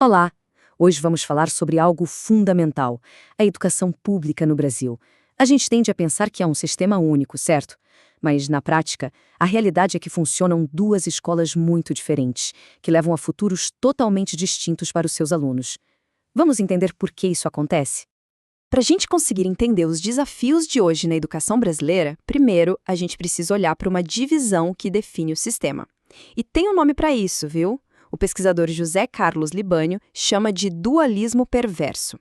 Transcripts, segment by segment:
Olá! Hoje vamos falar sobre algo fundamental, a educação pública no Brasil. A gente tende a pensar que é um sistema único, certo? Mas, na prática, a realidade é que funcionam duas escolas muito diferentes, que levam a futuros totalmente distintos para os seus alunos. Vamos entender por que isso acontece? Para a gente conseguir entender os desafios de hoje na educação brasileira, primeiro a gente precisa olhar para uma divisão que define o sistema. E tem um nome para isso, viu? O pesquisador José Carlos Libânio chama de dualismo perverso.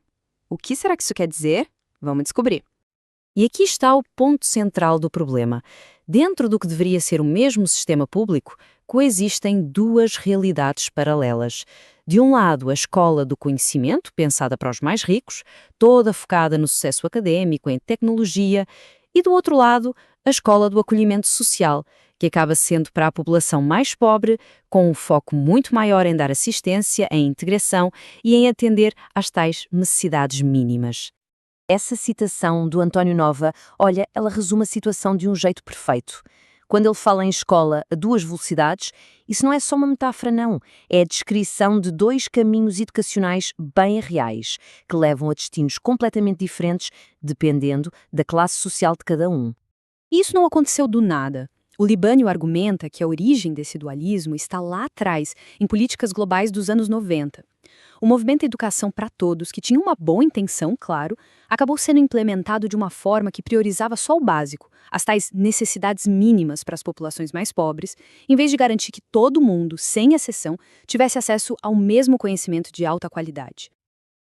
O que será que isso quer dizer? Vamos descobrir. E aqui está o ponto central do problema. Dentro do que deveria ser o mesmo sistema público, coexistem duas realidades paralelas. De um lado, a escola do conhecimento, pensada para os mais ricos, toda focada no sucesso acadêmico, em tecnologia, e do outro lado, a escola do acolhimento social, que acaba sendo para a população mais pobre, com um foco muito maior em dar assistência, em integração e em atender às tais necessidades mínimas. Essa citação do António Nova, olha, ela resume a situação de um jeito perfeito. Quando ele fala em escola a duas velocidades, isso não é só uma metáfora, não. É a descrição de dois caminhos educacionais bem reais, que levam a destinos completamente diferentes, dependendo da classe social de cada um. E isso não aconteceu do nada. O Libânio argumenta que a origem desse dualismo está lá atrás, em políticas globais dos anos 90. O movimento Educação para Todos, que tinha uma boa intenção, claro, acabou sendo implementado de uma forma que priorizava só o básico, as tais necessidades mínimas para as populações mais pobres, em vez de garantir que todo mundo, sem exceção, tivesse acesso ao mesmo conhecimento de alta qualidade.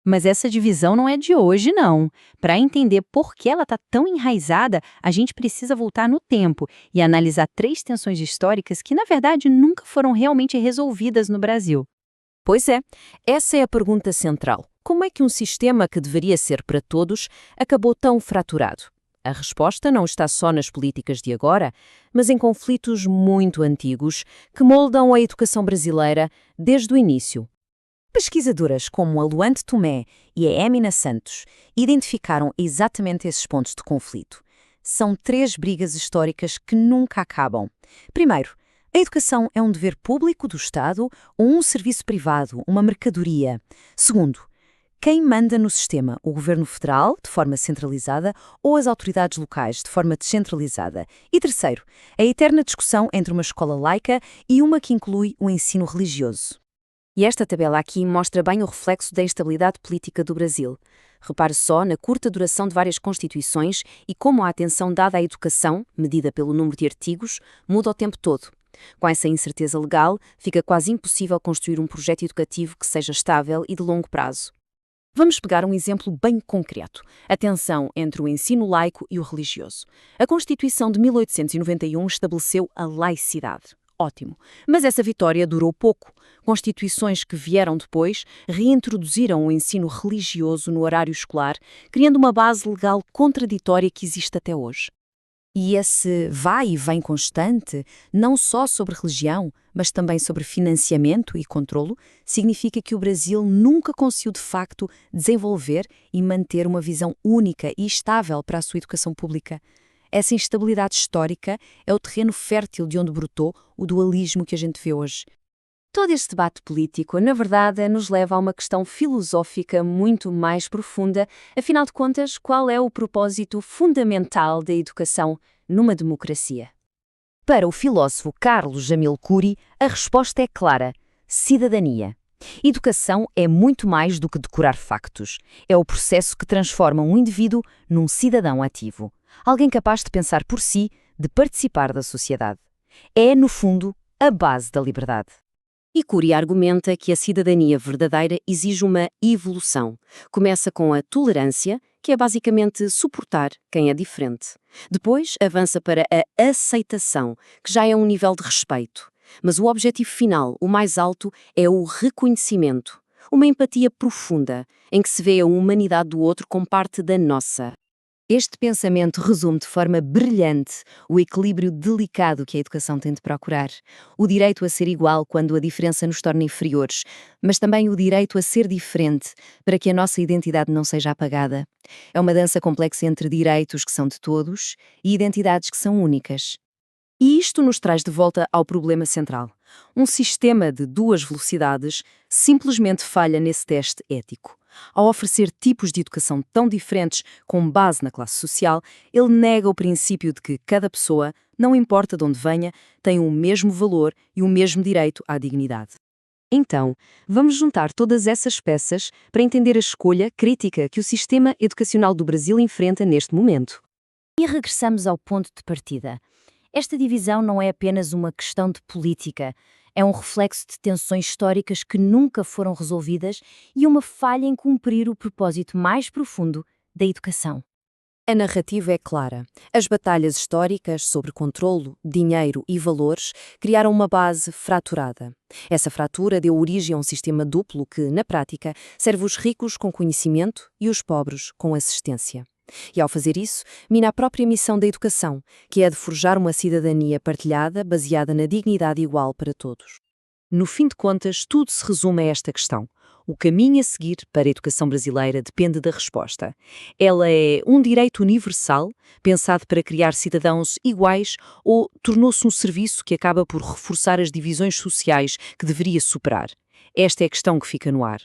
Mas essa divisão não é de hoje, não. Para entender por que ela está tão enraizada, a gente precisa voltar no tempo e analisar três tensões históricas que, na verdade, nunca foram realmente resolvidas no Brasil. Pois é, essa é a pergunta central. Como é que um sistema que deveria ser para todos acabou tão fraturado? A resposta não está só nas políticas de agora, mas em conflitos muito antigos que moldam a educação brasileira desde o início. Pesquisadoras como a Luante Tomé e a Émina Santos identificaram exatamente esses pontos de conflito. São três brigas históricas que nunca acabam. Primeiro, a educação é um dever público do Estado ou um serviço privado, uma mercadoria? Segundo, quem manda no sistema? O governo federal, de forma centralizada, ou as autoridades locais, de forma descentralizada? E terceiro, a eterna discussão entre uma escola laica e uma que inclui o ensino religioso. E esta tabela aqui mostra bem o reflexo da instabilidade política do Brasil. Repare só na curta duração de várias constituições e como a atenção dada à educação, medida pelo número de artigos, muda o tempo todo. Com essa incerteza legal, fica quase impossível construir um projeto educativo que seja estável e de longo prazo. Vamos pegar um exemplo bem concreto. A tensão entre o ensino laico e o religioso. A Constituição de 1891 estabeleceu a laicidade. Ótimo. Mas essa vitória durou pouco. Constituições que vieram depois reintroduziram o ensino religioso no horário escolar, criando uma base legal contraditória que existe até hoje. E esse vai e vem constante, não só sobre religião, mas também sobre financiamento e controlo, significa que o Brasil nunca conseguiu de facto desenvolver e manter uma visão única e estável para a sua educação pública. Essa instabilidade histórica é o terreno fértil de onde brotou o dualismo que a gente vê hoje. Todo este debate político, na verdade, nos leva a uma questão filosófica muito mais profunda. Afinal de contas, qual é o propósito fundamental da educação numa democracia? Para o filósofo Carlos Jamil Coury, a resposta é clara: cidadania. Educação é muito mais do que decorar factos. É o processo que transforma um indivíduo num cidadão ativo. Alguém capaz de pensar por si, de participar da sociedade. É, no fundo, a base da liberdade. E Coury argumenta que a cidadania verdadeira exige uma evolução. Começa com a tolerância, que é basicamente suportar quem é diferente. Depois avança para a aceitação, que já é um nível de respeito. Mas o objetivo final, o mais alto, é o reconhecimento. Uma empatia profunda, em que se vê a humanidade do outro como parte da nossa. Este pensamento resume de forma brilhante o equilíbrio delicado que a educação tem de procurar. O direito a ser igual quando a diferença nos torna inferiores, mas também o direito a ser diferente para que a nossa identidade não seja apagada. É uma dança complexa entre direitos que são de todos e identidades que são únicas. E isto nos traz de volta ao problema central. Um sistema de duas velocidades simplesmente falha nesse teste ético. Ao oferecer tipos de educação tão diferentes com base na classe social, ele nega o princípio de que cada pessoa, não importa de onde venha, tem o mesmo valor e o mesmo direito à dignidade. Então, vamos juntar todas essas peças para entender a escolha crítica que o sistema educacional do Brasil enfrenta neste momento. E regressamos ao ponto de partida. Esta divisão não é apenas uma questão de política, é um reflexo de tensões históricas que nunca foram resolvidas e uma falha em cumprir o propósito mais profundo da educação. A narrativa é clara. As batalhas históricas sobre controlo, dinheiro e valores criaram uma base fraturada. Essa fratura deu origem a um sistema duplo que, na prática, serve os ricos com conhecimento e os pobres com assistência. E, ao fazer isso, mina a própria missão da educação, que é de forjar uma cidadania partilhada baseada na dignidade igual para todos. No fim de contas, tudo se resume a esta questão. O caminho a seguir para a educação brasileira depende da resposta. Ela é um direito universal, pensado para criar cidadãos iguais, ou tornou-se um serviço que acaba por reforçar as divisões sociais que deveria superar? Esta é a questão que fica no ar.